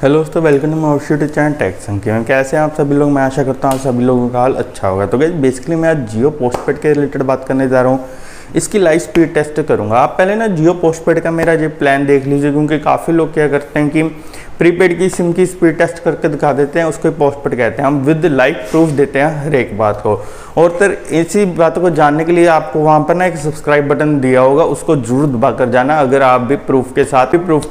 Hello दोस्तों, welcome to my YouTube channel tech Sankhya में। कैसे हैं आप सभी लोग? मैं आशा करता हूँ सभी लोगों का हाल अच्छा होगा। तो गाइस बेसिकली मैं आज जियो पोस्टपेड के रिलेटेड बात करने जा रहा हूँ। इसकी लाइव स्पीड टेस्ट करूँगा। आप पहले ना जियो पोस्टपेड का मेरा ये प्लान देख लीजिए, क्योंकि काफ़ी लोग क्या करते हैं कि प्रीपेड की सिम की स्पीड टेस्ट करके दिखा देते हैं, उसको पोस्टपेड कहते हैं। हम विद लाइव प्रूफ देते हैं हर एक बात को। और फिर इसी बातों को जानने के लिए आपको वहाँ पर ना एक सब्सक्राइब बटन दिया होगा, उसको जरूर दबा कर जाना अगर आप भी प्रूफ के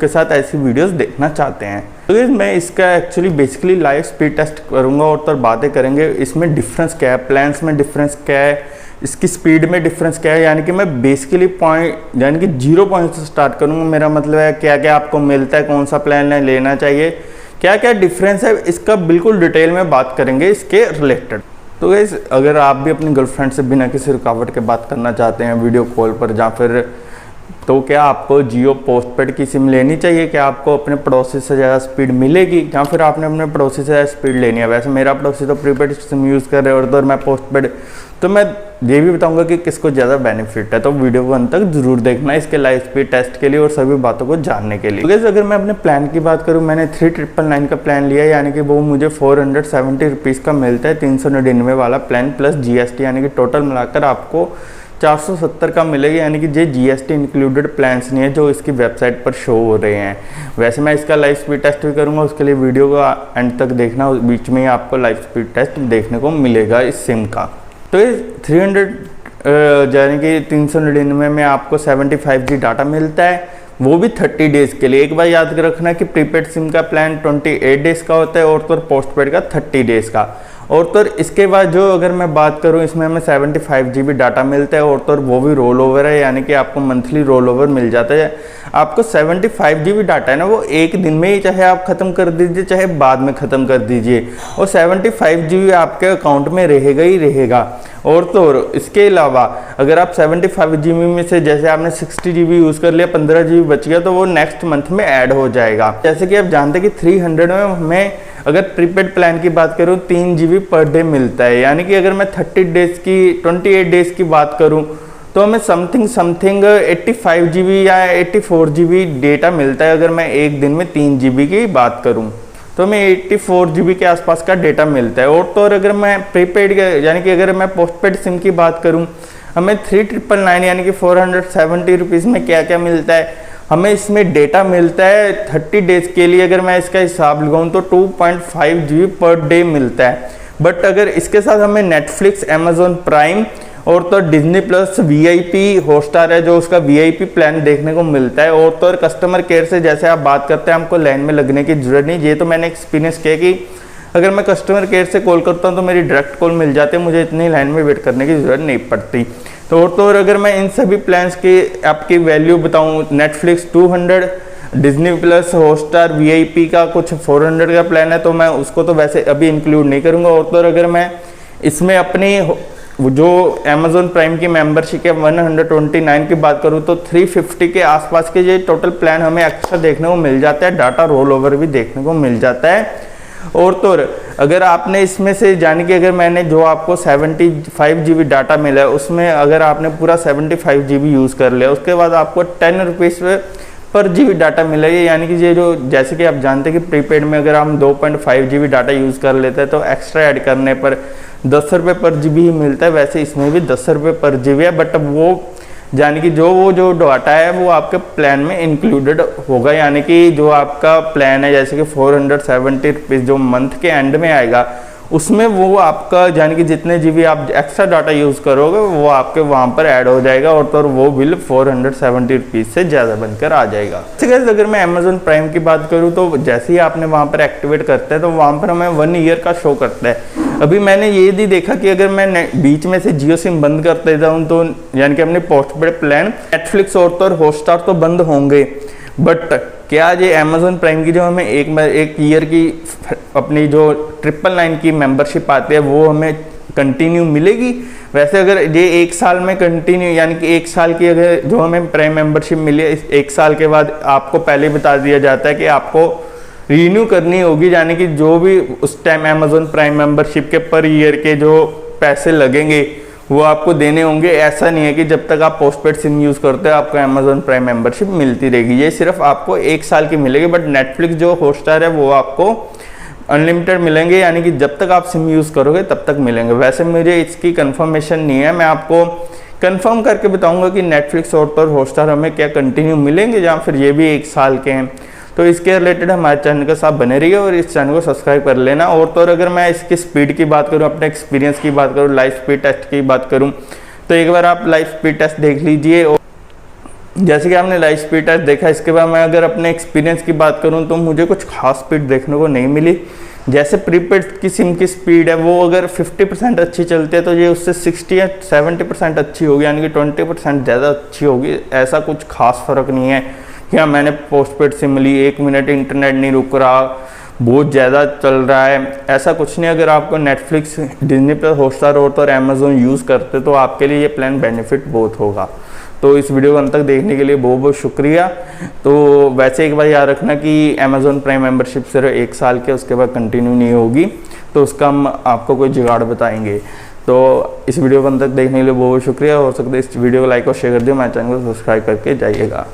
साथ ऐसी वीडियोस देखना चाहते हैं। तो मैं इसका actually basically live speed test करूँगा और तो बातें करेंगे इसमें डिफरेंस क्या है, प्लान्स में डिफरेंस क्या है, इसकी स्पीड में डिफरेंस क्या है। यानी कि मैं बेसिकली पॉइंट यानी कि 0 पॉइंट से स्टार्ट करूँगा। मेरा मतलब है क्या क्या आपको मिलता है, कौन सा प्लान लेना चाहिए, क्या क्या डिफरेंस है, इसका बिल्कुल डिटेल में बात करेंगे इसके रिलेटेड। तो गाइस अगर आप भी अपनी गर्लफ्रेंड से बिना किसी रुकावट के बात करना चाहते हैं वीडियो कॉल पर या फिर, तो क्या आपको जियो पोस्टपेड की सिम लेनी चाहिए? क्या आपको अपने पड़ोसी से ज़्यादा स्पीड मिलेगी या फिर आपने अपने पड़ोसी से ज़्यादा स्पीड लेनी है? वैसे मेरा पड़ोसी तो प्रीपेड सिम यूज़ कर रहे हैं और तो मैं पोस्टपेड, तो मैं ये भी बताऊंगा कि किसको ज़्यादा बेनिफिट है। तो वीडियो को अंत तक जरूर देखना इसके लाइव स्पीड टेस्ट के लिए और सभी बातों को जानने के लिए। तो अगर मैं अपने प्लान की बात करूँ, मैंने 3999 का प्लान लिया, यानी कि वो मुझे 470 रुपीज़ का मिलता है। 399 वाला प्लान प्लस GST, यानी कि टोटल मिलाकर आपको 470 का मिलेगा। यानी कि ये GST इंक्लूडेड प्लान्स नहीं है जो इसकी वेबसाइट पर शो हो रहे हैं। वैसे मैं इसका लाइव स्पीड टेस्ट भी करूंगा, उसके लिए वीडियो को एंड तक देखना, बीच में ही आपको लाइव स्पीड टेस्ट देखने को मिलेगा इस सिम का। तो ये 300 यानी कि 399 में आपको 75G डाटा मिलता है, वो भी 30 डेज़ के लिए। एक बार याद रखना कि प्रीपेड सिम का प्लान 28 डेज़ का होता है और तो पोस्टपेड का 30 डेज़ का। और तो इसके बाद जो अगर मैं बात करूं, इसमें हमें 75GB डाटा मिलता है और तो वो भी रोल ओवर है, यानी कि आपको मंथली रोल ओवर मिल जाता है। आपको 75GB डाटा है ना, वो एक दिन में ही चाहे आप ख़त्म कर दीजिए चाहे बाद में ख़त्म कर दीजिए, और 75GB आपके अकाउंट में रहेगा ही रहेगा। और तो इसके अलावा अगर आप 75GB में से जैसे आपने 60GB यूज़ कर लिया, 15GB बच गया, तो वो नेक्स्ट मंथ में ऐड हो जाएगा। जैसे कि आप जानते हैं कि 300 में हमें अगर प्रीपेड प्लान की बात करूं 3GB पर डे मिलता है। यानी कि अगर मैं 28 डेज़ की बात करूं तो हमें समथिंग 85GB या 84GB डेटा मिलता है। अगर मैं एक दिन में 3GB की बात करूं तो हमें 84GB के आसपास का डेटा मिलता है। और तो अगर मैं प्रीपेड यानी कि अगर मैं पोस्टपेड सिम की बात करूं, हमें 3999 यानी कि 470 रुपीज़ में क्या क्या मिलता है। हमें इसमें डेटा मिलता है 30 डेज़ के लिए। अगर मैं इसका हिसाब लगाऊं तो 2.5GB पर डे मिलता है। बट अगर इसके साथ हमें नेटफ्लिक्स, अमेजोन प्राइम और तो डिज्नी प्लस, VIP हॉटस्टार है जो उसका VIP प्लान देखने को मिलता है। और तो कस्टमर केयर से जैसे आप बात करते हैं, हमको लाइन में लगने की जरूरत नहीं। ये तो मैंने एक्सपीरियंस किया कि अगर मैं कस्टमर केयर से कॉल करता हूँ तो मेरी डायरेक्ट कॉल मिल जाती है, मुझे इतनी लाइन में वेट करने की ज़रूरत नहीं पड़ती। तो अगर मैं इन सभी प्लान्स की आपकी वैल्यू बताऊँ, Netflix 200, Disney plus, Hotstar, VIP का कुछ 400 का प्लान है, तो मैं उसको तो वैसे अभी इंक्लूड नहीं करूँगा। और तो अगर मैं इसमें अपनी जो अमेजोन प्राइम की मेंबरशिप है 129 की बात करूँ तो 350 के आसपास के ये टोटल प्लान हमें एक्स्ट्रा देखने को मिल जाता है। डाटा रोल ओवर भी देखने को मिल जाता है। और तो अगर आपने इसमें से जाने कि अगर मैंने जो आपको 75GB डाटा मिला है, उसमें अगर आपने पूरा 75GB यूज़ कर लिया, उसके बाद आपको 10 रुपीज़ पर GB डाटा मिलेगा। यानी कि ये जो जैसे कि आप जानते हैं कि प्रीपेड में अगर हम 2.5GB डाटा यूज़ कर लेते हैं तो एक्स्ट्रा ऐड करने पर 10 रुपये पर GB ही मिलता है। वैसे इसमें भी 10 रुपये पर GB है, बट वो यानी कि जो डाटा है वो आपके प्लान में इंक्लूडेड होगा। यानी कि जो आपका प्लान है जैसे कि 470 रुपीज़ जो मंथ के एंड में आएगा, उसमें वो आपका यानी कि जितने GB आप एक्स्ट्रा डाटा यूज़ करोगे वो आपके वहाँ पर ऐड हो जाएगा और तो वो बिल 470 रुपीज़ से ज़्यादा बनकर आ जाएगा। ठीक, अगर मैं अमेजोन प्राइम की बात करूँ तो जैसे ही आपने वहाँ पर एक्टिवेट करते हैं तो वहाँ पर हमें 1 ईयर का शो करता है। अभी मैंने ये भी देखा कि अगर मैं बीच में से जियो सिम बंद कर देता हूँ तो यानी कि अपने पोस्टपेड प्लान, नेटफ्लिक्स और तो हॉटस्टार तो बंद होंगे, बट क्या ये अमेजोन प्राइम की जो हमें एक ईयर की अपनी जो 999 की मेंबरशिप आती है वो हमें कंटिन्यू मिलेगी? वैसे अगर ये 1 साल में कंटिन्यू यानी कि 1 साल की अगर जो हमें प्राइम मेंबरशिप मिली है, इस 1 साल के बाद आपको पहले बता दिया जाता है कि आपको रीन्यू करनी होगी। यानी कि जो भी उस टाइम अमेजोन प्राइम मेंबरशिप के पर ईयर के जो पैसे लगेंगे वो आपको देने होंगे। ऐसा नहीं है कि जब तक आप पोस्टपेड सिम यूज़ करते हो आपको अमेजोन प्राइम मेंबरशिप मिलती रहेगी, ये सिर्फ आपको 1 साल की मिलेगी। बट नेटफ्लिक्स जो हॉटस्टार है वो आपको अनलिमिटेड मिलेंगे, यानी कि जब तक आप सिम यूज़ करोगे तब तक मिलेंगे। वैसे मुझे इसकी कंफर्मेशन नहीं है, मैं आपको कंफर्म करके बताऊंगा कि नेटफ्लिक्स और हॉटस्टार हमें क्या कंटिन्यू मिलेंगे या फिर ये भी 1 साल के हैं। तो इसके रिलेटेड हमारे चैनल के साथ बने रहिए और इस चैनल को सब्सक्राइब कर लेना। और तो अगर मैं इसकी स्पीड की बात करूँ, अपने एक्सपीरियंस की बात करूँ, लाइव स्पीड टेस्ट की बात करूँ, तो एक बार आप लाइव स्पीड टेस्ट देख लीजिए। और जैसे कि आपने लाइव स्पीड टेस्ट देखा, इसके बाद मैं अगर अपने एक्सपीरियंस की बात करूँ तो मुझे कुछ खास स्पीड देखने को नहीं मिली। जैसे प्रीपेड की सिम की स्पीड है वो अगर 50% अच्छी चलती है तो ये उससे 60 या 70% अच्छी होगी, यानी कि 20% ज़्यादा अच्छी होगी। ऐसा कुछ खास फ़र्क नहीं है कि हाँ मैंने पोस्टपेड सिम ली, 1 मिनट इंटरनेट नहीं रुक रहा, बहुत ज़्यादा चल रहा है, ऐसा कुछ नहीं। अगर आपको नेटफ्लिक्स, डिज्नी प्लस, हॉटस्टार और अमेजोन यूज़ करते तो आपके लिए ये प्लान बेनिफिट बहुत होगा। तो इस वीडियो को अंत तक देखने के लिए बहुत बहुत शुक्रिया। तो वैसे एक बार याद रखना कि अमेजोन प्राइम मेंबरशिप सिर्फ 1 साल के, उसके बाद कंटिन्यू नहीं होगी, तो उसका हम आपको कोई जुगाड़ बताएंगे। तो इस वीडियो को अंत तक देखने के लिए बहुत बहुत शुक्रिया। हो सकता है इस वीडियो को लाइक और शेयर कर दियो, हमारे चैनल को सब्सक्राइब करके जाइएगा।